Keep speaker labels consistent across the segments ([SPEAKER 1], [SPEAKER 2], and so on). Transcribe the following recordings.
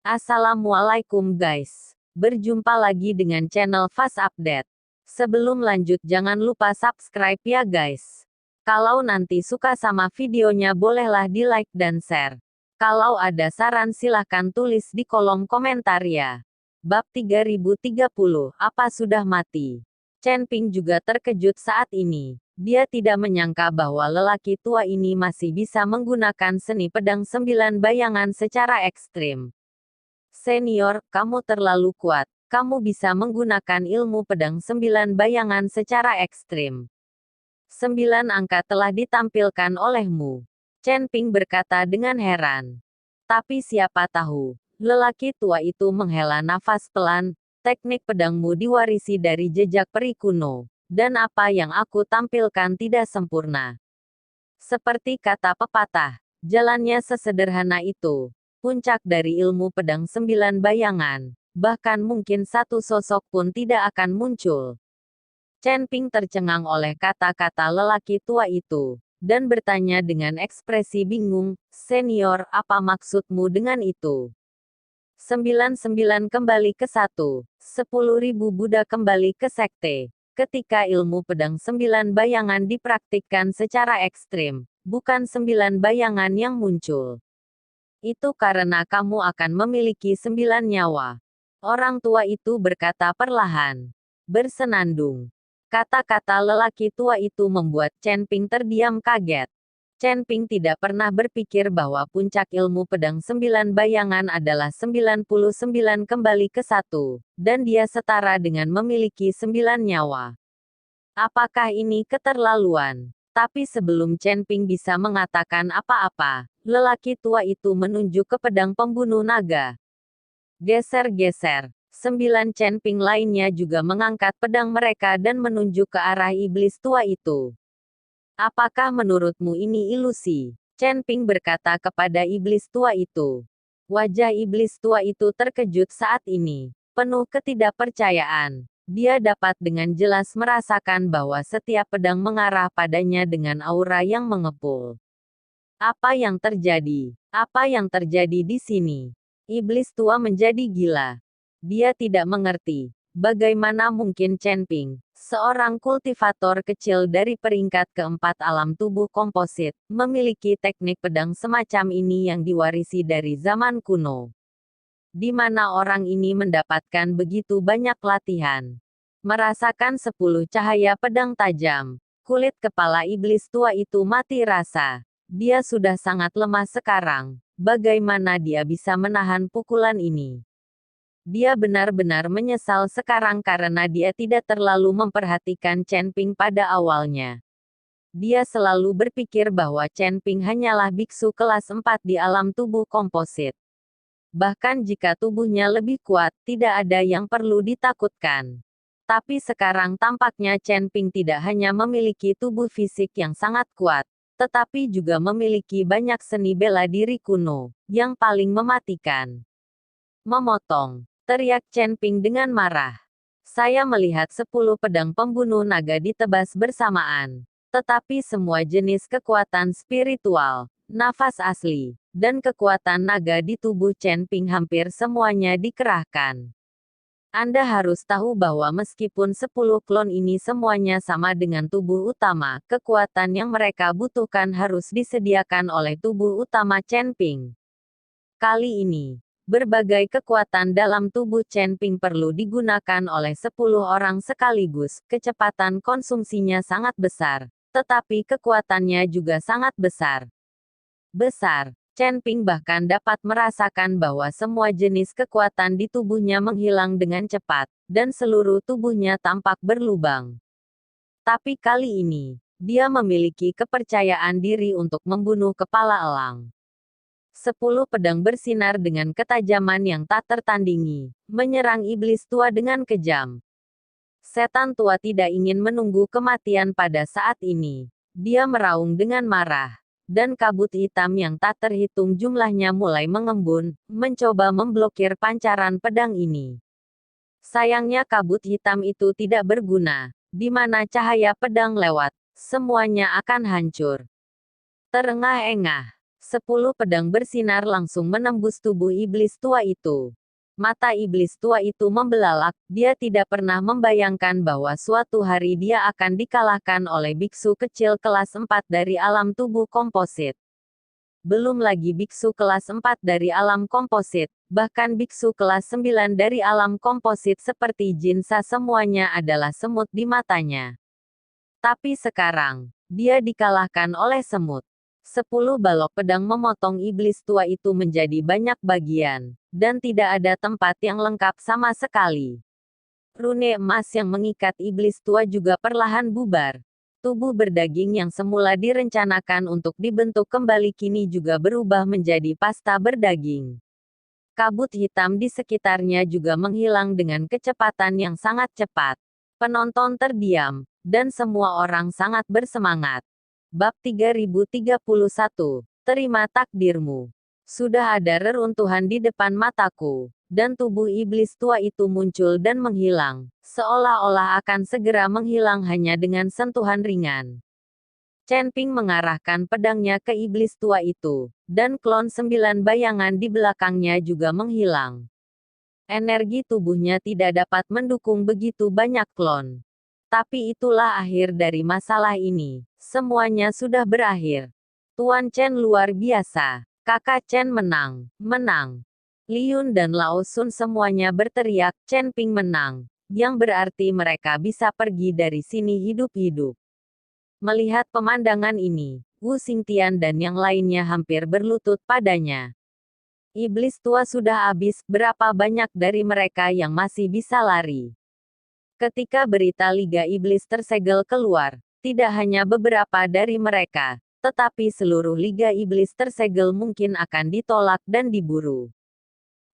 [SPEAKER 1] Assalamualaikum guys. Berjumpa lagi dengan channel Fast Update. Sebelum lanjut jangan lupa subscribe ya guys. Kalau nanti suka sama videonya bolehlah di like dan share. Kalau ada saran silahkan tulis di kolom komentar ya. Bab 3030, apa sudah mati? Chen Ping juga terkejut saat ini. Dia tidak menyangka bahwa lelaki tua ini masih bisa menggunakan seni pedang 9 bayangan secara ekstrim. Senior, kamu terlalu kuat. Kamu bisa menggunakan ilmu pedang 9 bayangan secara ekstrim. 9 angka telah ditampilkan olehmu. Chen Ping berkata dengan heran. Tapi siapa tahu, lelaki tua itu menghela nafas pelan, teknik pedangmu diwarisi dari jejak peri kuno, dan apa yang aku tampilkan tidak sempurna. Seperti kata pepatah, jalannya sesederhana itu. Puncak dari ilmu pedang 9 bayangan, bahkan mungkin satu sosok pun tidak akan muncul. Chen Ping tercengang oleh kata-kata lelaki tua itu, dan bertanya dengan ekspresi bingung, "Senior, apa maksudmu dengan itu?" 99 kembali ke 1, 10.000 Buddha kembali ke sekte. Ketika ilmu pedang 9 bayangan dipraktikkan secara ekstrim, bukan 9 bayangan yang muncul. Itu karena kamu akan memiliki 9 nyawa. Orang tua itu berkata perlahan. Bersenandung. Kata-kata lelaki tua itu membuat Chen Ping terdiam kaget. Chen Ping tidak pernah berpikir bahwa puncak ilmu pedang 9 bayangan adalah 99 kembali ke 1, dan dia setara dengan memiliki 9 nyawa. Apakah ini keterlaluan? Tapi sebelum Chen Ping bisa mengatakan apa-apa, lelaki tua itu menunjuk ke pedang pembunuh naga. Geser-geser. 9 Chen Ping lainnya juga mengangkat pedang mereka dan menunjuk ke arah iblis tua itu. Apakah menurutmu ini ilusi? Chen Ping berkata kepada iblis tua itu. Wajah iblis tua itu terkejut saat ini, penuh ketidakpercayaan. Dia dapat dengan jelas merasakan bahwa setiap pedang mengarah padanya dengan aura yang mengepul. Apa yang terjadi? Apa yang terjadi di sini? Iblis tua menjadi gila. Dia tidak mengerti. Bagaimana mungkin Chen Ping, seorang kultivator kecil dari peringkat keempat alam tubuh komposit, memiliki teknik pedang semacam ini yang diwarisi dari zaman kuno? Di mana orang ini mendapatkan begitu banyak latihan? Merasakan 10 cahaya pedang tajam. Kulit kepala iblis tua itu mati rasa. Dia sudah sangat lemah sekarang. Bagaimana dia bisa menahan pukulan ini? Dia benar-benar menyesal sekarang karena dia tidak terlalu memperhatikan Chen Ping pada awalnya. Dia selalu berpikir bahwa Chen Ping hanyalah biksu kelas 4 di alam tubuh komposit. Bahkan jika tubuhnya lebih kuat, tidak ada yang perlu ditakutkan. Tapi sekarang tampaknya Chen Ping tidak hanya memiliki tubuh fisik yang sangat kuat, tetapi juga memiliki banyak seni bela diri kuno, yang paling mematikan. Memotong, teriak Chen Ping dengan marah. Saya melihat 10 pedang pembunuh naga ditebas bersamaan. Tetapi semua jenis kekuatan spiritual, nafas asli, dan kekuatan naga di tubuh Chen Ping hampir semuanya dikerahkan. Anda harus tahu bahwa meskipun 10 klon ini semuanya sama dengan tubuh utama, kekuatan yang mereka butuhkan harus disediakan oleh tubuh utama Chen Ping. Kali ini, berbagai kekuatan dalam tubuh Chen Ping perlu digunakan oleh 10 orang sekaligus. Kecepatan konsumsinya sangat besar, tetapi kekuatannya juga sangat besar. Chen Ping bahkan dapat merasakan bahwa semua jenis kekuatan di tubuhnya menghilang dengan cepat, dan seluruh tubuhnya tampak berlubang. Tapi kali ini, dia memiliki kepercayaan diri untuk membunuh kepala elang. 10 pedang bersinar dengan ketajaman yang tak tertandingi, menyerang iblis tua dengan kejam. Setan tua tidak ingin menunggu kematian pada saat ini. Dia meraung dengan marah. Dan kabut hitam yang tak terhitung jumlahnya mulai mengembun, mencoba memblokir pancaran pedang ini. Sayangnya kabut hitam itu tidak berguna. Di mana cahaya pedang lewat, semuanya akan hancur. Terengah-engah. 10 pedang bersinar langsung menembus tubuh iblis tua itu. Mata iblis tua itu membelalak, dia tidak pernah membayangkan bahwa suatu hari dia akan dikalahkan oleh biksu kecil kelas 4 dari alam tubuh komposit. Belum lagi biksu kelas 4 dari alam komposit, bahkan biksu kelas 9 dari alam komposit seperti Jinsa semuanya adalah semut di matanya. Tapi sekarang, dia dikalahkan oleh semut. 10 balok pedang memotong iblis tua itu menjadi banyak bagian, dan tidak ada tempat yang lengkap sama sekali. Rune emas yang mengikat iblis tua juga perlahan bubar. Tubuh berdaging yang semula direncanakan untuk dibentuk kembali kini juga berubah menjadi pasta berdaging. Kabut hitam di sekitarnya juga menghilang dengan kecepatan yang sangat cepat. Penonton terdiam, dan semua orang sangat bersemangat. Bab 3031, terima takdirmu. Sudah ada reruntuhan di depan mataku, dan tubuh iblis tua itu muncul dan menghilang, seolah-olah akan segera menghilang hanya dengan sentuhan ringan. Chen Ping mengarahkan pedangnya ke iblis tua itu, dan klon 9 bayangan di belakangnya juga menghilang. Energi tubuhnya tidak dapat mendukung begitu banyak klon. Tapi itulah akhir dari masalah ini. Semuanya sudah berakhir. Tuan Chen luar biasa. Kakak Chen menang. Menang. Liun dan Lao Sun semuanya berteriak, Chen Ping menang. Yang berarti mereka bisa pergi dari sini hidup-hidup. Melihat pemandangan ini, Wu Xingtian dan yang lainnya hampir berlutut padanya. Iblis tua sudah habis, berapa banyak dari mereka yang masih bisa lari? Ketika berita Liga Iblis tersegel keluar, tidak hanya beberapa dari mereka, tetapi seluruh Liga Iblis tersegel mungkin akan ditolak dan diburu.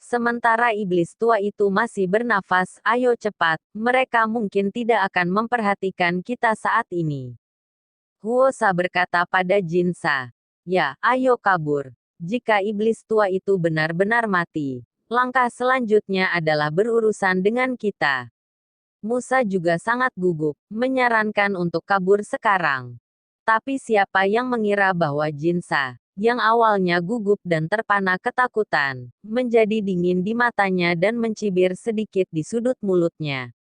[SPEAKER 1] Sementara iblis tua itu masih bernafas, ayo cepat, mereka mungkin tidak akan memperhatikan kita saat ini. Huosa berkata pada Jinsa, ya, ayo kabur. Jika iblis tua itu benar-benar mati, langkah selanjutnya adalah berurusan dengan kita. Musa juga sangat gugup, menyarankan untuk kabur sekarang. Tapi siapa yang mengira bahwa Jinsa, yang awalnya gugup dan terpana ketakutan, menjadi dingin di matanya dan mencibir sedikit di sudut mulutnya.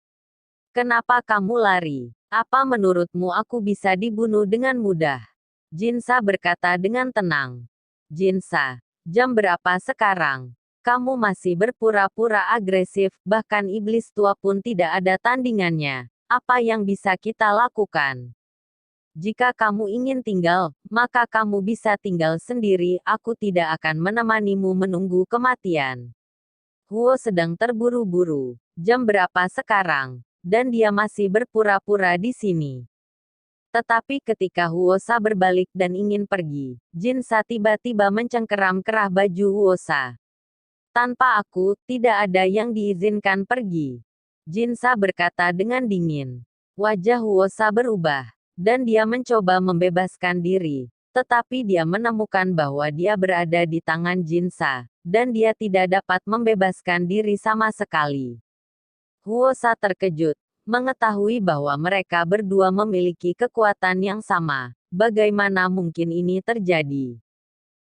[SPEAKER 1] Kenapa kamu lari? Apa menurutmu aku bisa dibunuh dengan mudah? Jinsa berkata dengan tenang. Jinsa, jam berapa sekarang? Kamu masih berpura-pura agresif, bahkan iblis tua pun tidak ada tandingannya. Apa yang bisa kita lakukan? Jika kamu ingin tinggal, maka kamu bisa tinggal sendiri, aku tidak akan menemanimu menunggu kematian. Huo sedang terburu-buru. Jam berapa sekarang? Dan dia masih berpura-pura di sini. Tetapi ketika Huosa berbalik dan ingin pergi, Jinsa tiba-tiba mencengkeram kerah baju Huosa. Tanpa aku, tidak ada yang diizinkan pergi. Jinsa berkata dengan dingin. Wajah Huosa berubah, dan dia mencoba membebaskan diri. Tetapi dia menemukan bahwa dia berada di tangan Jinsa, dan dia tidak dapat membebaskan diri sama sekali. Huosa terkejut, mengetahui bahwa mereka berdua memiliki kekuatan yang sama. Bagaimana mungkin ini terjadi?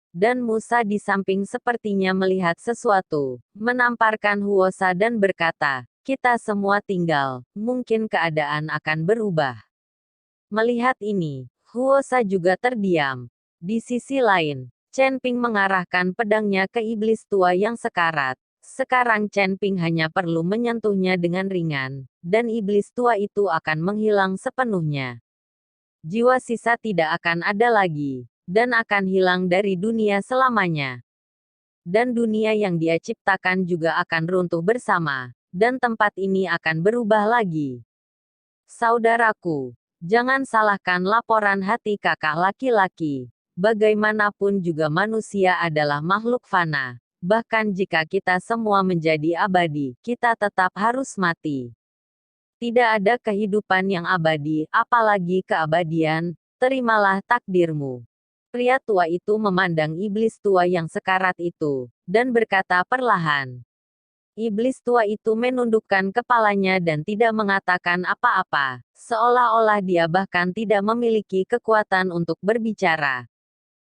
[SPEAKER 1] Dan Musa di samping sepertinya melihat sesuatu, menamparkan Huosa dan berkata, kita semua tinggal, mungkin keadaan akan berubah. Melihat ini, Huosa juga terdiam. Di sisi lain, Chen Ping mengarahkan pedangnya ke iblis tua yang sekarat. Sekarang Chen Ping hanya perlu menyentuhnya dengan ringan, dan iblis tua itu akan menghilang sepenuhnya. Jiwa sisa tidak akan ada lagi, dan akan hilang dari dunia selamanya. Dan dunia yang dia ciptakan juga akan runtuh bersama, dan tempat ini akan berubah lagi. Saudaraku, jangan salahkan laporan hati kakak laki-laki. Bagaimanapun juga manusia adalah makhluk fana. Bahkan jika kita semua menjadi abadi, kita tetap harus mati. Tidak ada kehidupan yang abadi, apalagi keabadian. Terimalah takdirmu. Pria tua itu memandang iblis tua yang sekarat itu, dan berkata perlahan. Iblis tua itu menundukkan kepalanya dan tidak mengatakan apa-apa, seolah-olah dia bahkan tidak memiliki kekuatan untuk berbicara.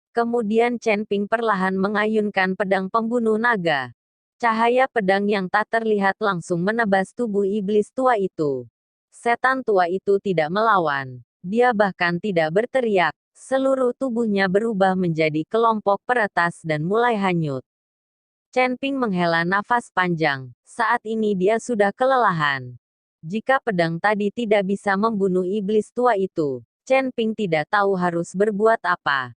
[SPEAKER 1] Kemudian Chen Ping perlahan mengayunkan pedang pembunuh naga. Cahaya pedang yang tak terlihat langsung menebas tubuh iblis tua itu. Setan tua itu tidak melawan. Dia bahkan tidak berteriak. Seluruh tubuhnya berubah menjadi kelompok peretas dan mulai hanyut. Chen Ping menghela nafas panjang. Saat ini dia sudah kelelahan. Jika pedang tadi tidak bisa membunuh iblis tua itu, Chen Ping tidak tahu harus berbuat apa.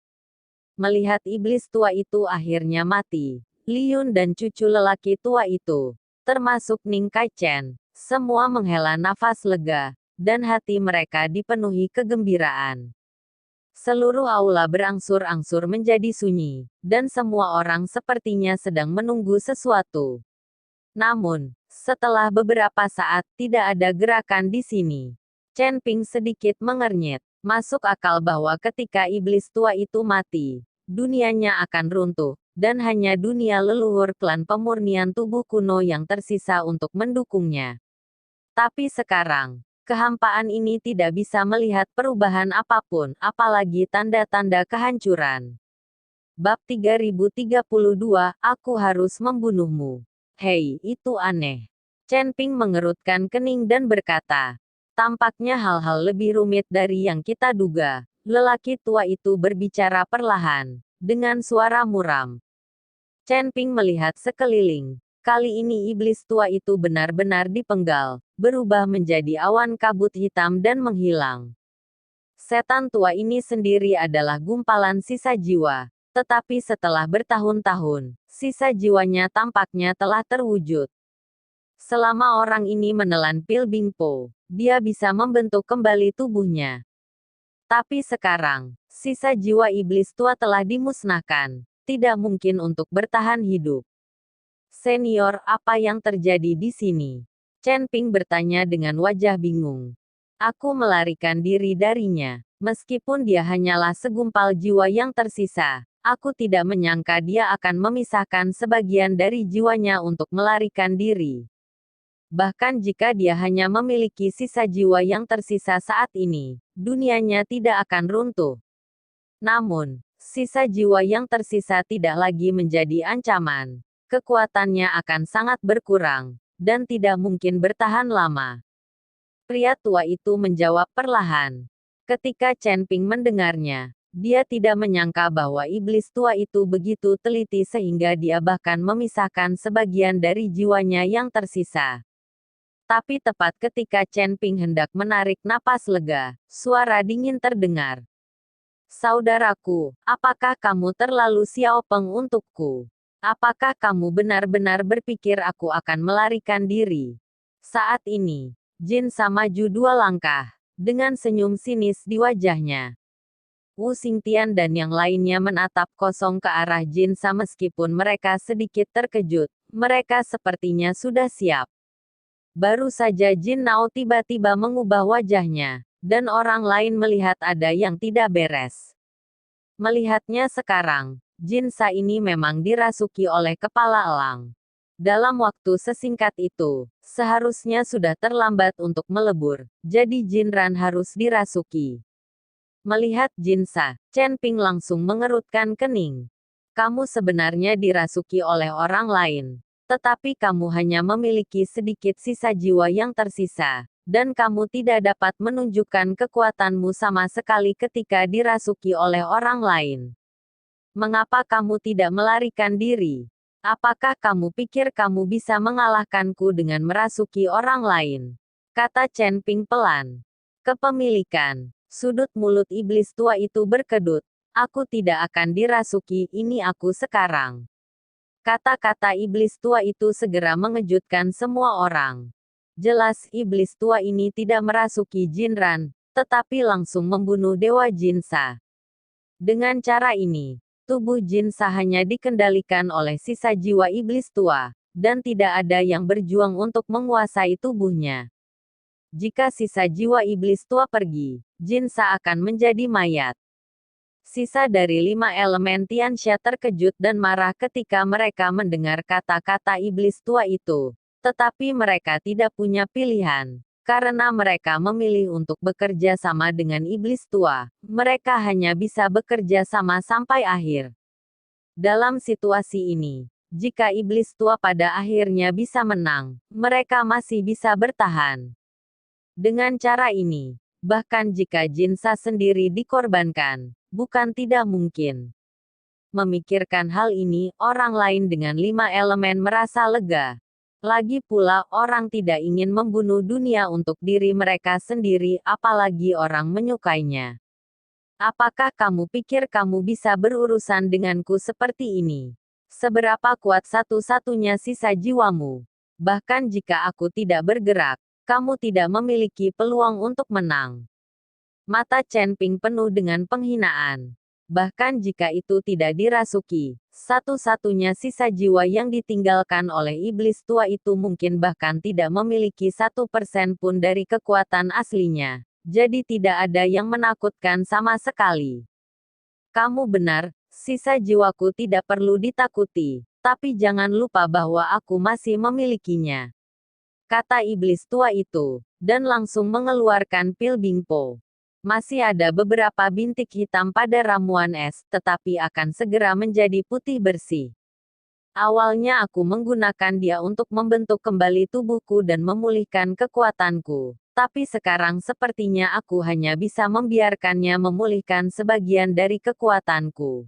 [SPEAKER 1] Melihat iblis tua itu akhirnya mati, Liun dan cucu lelaki tua itu, termasuk Ning Kaichen, semua menghela nafas lega, dan hati mereka dipenuhi kegembiraan. Seluruh aula berangsur-angsur menjadi sunyi, dan semua orang sepertinya sedang menunggu sesuatu. Namun, setelah beberapa saat tidak ada gerakan di sini, Chen Ping sedikit mengernyit. Masuk akal bahwa ketika iblis tua itu mati, dunianya akan runtuh, dan hanya dunia leluhur klan pemurnian tubuh kuno yang tersisa untuk mendukungnya. Tapi sekarang, kehampaan ini tidak bisa melihat perubahan apapun, apalagi tanda-tanda kehancuran. Bab 3032, Aku harus membunuhmu. Hei, itu aneh. Chen Ping mengerutkan kening dan berkata, tampaknya hal-hal lebih rumit dari yang kita duga. Lelaki tua itu berbicara perlahan, dengan suara muram. Chen Ping melihat sekeliling. Kali ini iblis tua itu benar-benar dipenggal, berubah menjadi awan kabut hitam dan menghilang. Setan tua ini sendiri adalah gumpalan sisa jiwa. Tetapi setelah bertahun-tahun, sisa jiwanya tampaknya telah terwujud. Selama orang ini menelan pil Bingpo, dia bisa membentuk kembali tubuhnya. Tapi sekarang, sisa jiwa iblis tua telah dimusnahkan. Tidak mungkin untuk bertahan hidup. Senior, apa yang terjadi di sini? Chen Ping bertanya dengan wajah bingung. Aku melarikan diri darinya. Meskipun dia hanyalah segumpal jiwa yang tersisa, aku tidak menyangka dia akan memisahkan sebagian dari jiwanya untuk melarikan diri. Bahkan jika dia hanya memiliki sisa jiwa yang tersisa saat ini, dunianya tidak akan runtuh. Namun, sisa jiwa yang tersisa tidak lagi menjadi ancaman. Kekuatannya akan sangat berkurang, dan tidak mungkin bertahan lama. Pria tua itu menjawab perlahan. Ketika Chen Ping mendengarnya, dia tidak menyangka bahwa iblis tua itu begitu teliti sehingga dia bahkan memisahkan sebagian dari jiwanya yang tersisa. Tapi tepat ketika Chen Ping hendak menarik napas lega, suara dingin terdengar. Saudaraku, apakah kamu terlalu xiaopeng untukku? Apakah kamu benar-benar berpikir aku akan melarikan diri? Saat ini, Jin Sa maju 2 langkah, dengan senyum sinis di wajahnya. Wu Xingtian dan yang lainnya menatap kosong ke arah Jin Sa meskipun mereka sedikit terkejut, mereka sepertinya sudah siap. Baru saja Jin Nao tiba-tiba mengubah wajahnya, dan orang lain melihat ada yang tidak beres. Melihatnya sekarang, Jin Sa ini memang dirasuki oleh kepala elang. Dalam waktu sesingkat itu, seharusnya sudah terlambat untuk melebur, jadi Jin Ran harus dirasuki. Melihat Jin Sa, Chen Ping langsung mengerutkan kening. Kamu sebenarnya dirasuki oleh orang lain. Tetapi kamu hanya memiliki sedikit sisa jiwa yang tersisa, dan kamu tidak dapat menunjukkan kekuatanmu sama sekali ketika dirasuki oleh orang lain. Mengapa kamu tidak melarikan diri? Apakah kamu pikir kamu bisa mengalahkanku dengan merasuki orang lain? Kata Chen Ping pelan. Kepemilikan. Sudut mulut iblis tua itu berkedut. Aku tidak akan dirasuki, ini aku sekarang. Kata-kata iblis tua itu segera mengejutkan semua orang. Jelas iblis tua ini tidak merasuki Jin Ran, tetapi langsung membunuh Dewa Jin Sa. Dengan cara ini, tubuh Jin Sa hanya dikendalikan oleh sisa jiwa iblis tua, dan tidak ada yang berjuang untuk menguasai tubuhnya. Jika sisa jiwa iblis tua pergi, Jin Sa akan menjadi mayat. Sisa dari 5 elemen Tianxia terkejut dan marah ketika mereka mendengar kata-kata iblis tua itu. Tetapi mereka tidak punya pilihan. Karena mereka memilih untuk bekerja sama dengan iblis tua, mereka hanya bisa bekerja sama sampai akhir. Dalam situasi ini, jika iblis tua pada akhirnya bisa menang, mereka masih bisa bertahan. Dengan cara ini, bahkan jika Jinsa sendiri dikorbankan, bukan tidak mungkin. Memikirkan hal ini, orang lain dengan 5 elemen merasa lega. Lagi pula, orang tidak ingin membunuh dunia untuk diri mereka sendiri, apalagi orang menyukainya. Apakah kamu pikir kamu bisa berurusan denganku seperti ini? Seberapa kuat satu-satunya sisa jiwamu? Bahkan jika aku tidak bergerak, kamu tidak memiliki peluang untuk menang. Mata Chen Ping penuh dengan penghinaan. Bahkan jika itu tidak dirasuki, satu-satunya sisa jiwa yang ditinggalkan oleh iblis tua itu mungkin bahkan tidak memiliki 1% pun dari kekuatan aslinya. Jadi tidak ada yang menakutkan sama sekali. Kamu benar, sisa jiwaku tidak perlu ditakuti, tapi jangan lupa bahwa aku masih memilikinya. Kata iblis tua itu, dan langsung mengeluarkan pil Bingpo. Masih ada beberapa bintik hitam pada ramuan es, tetapi akan segera menjadi putih bersih. Awalnya aku menggunakan dia untuk membentuk kembali tubuhku dan memulihkan kekuatanku, tapi sekarang sepertinya aku hanya bisa membiarkannya memulihkan sebagian dari kekuatanku.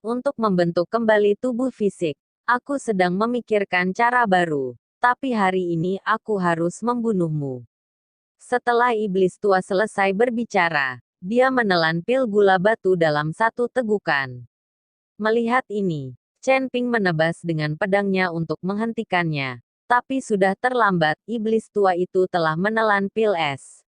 [SPEAKER 1] Untuk membentuk kembali tubuh fisik, aku sedang memikirkan cara baru, tapi hari ini aku harus membunuhmu. Setelah iblis tua selesai berbicara, dia menelan pil gula batu dalam satu tegukan. Melihat ini, Chen Ping menebas dengan pedangnya untuk menghentikannya. Tapi sudah terlambat, iblis tua itu telah menelan pil es.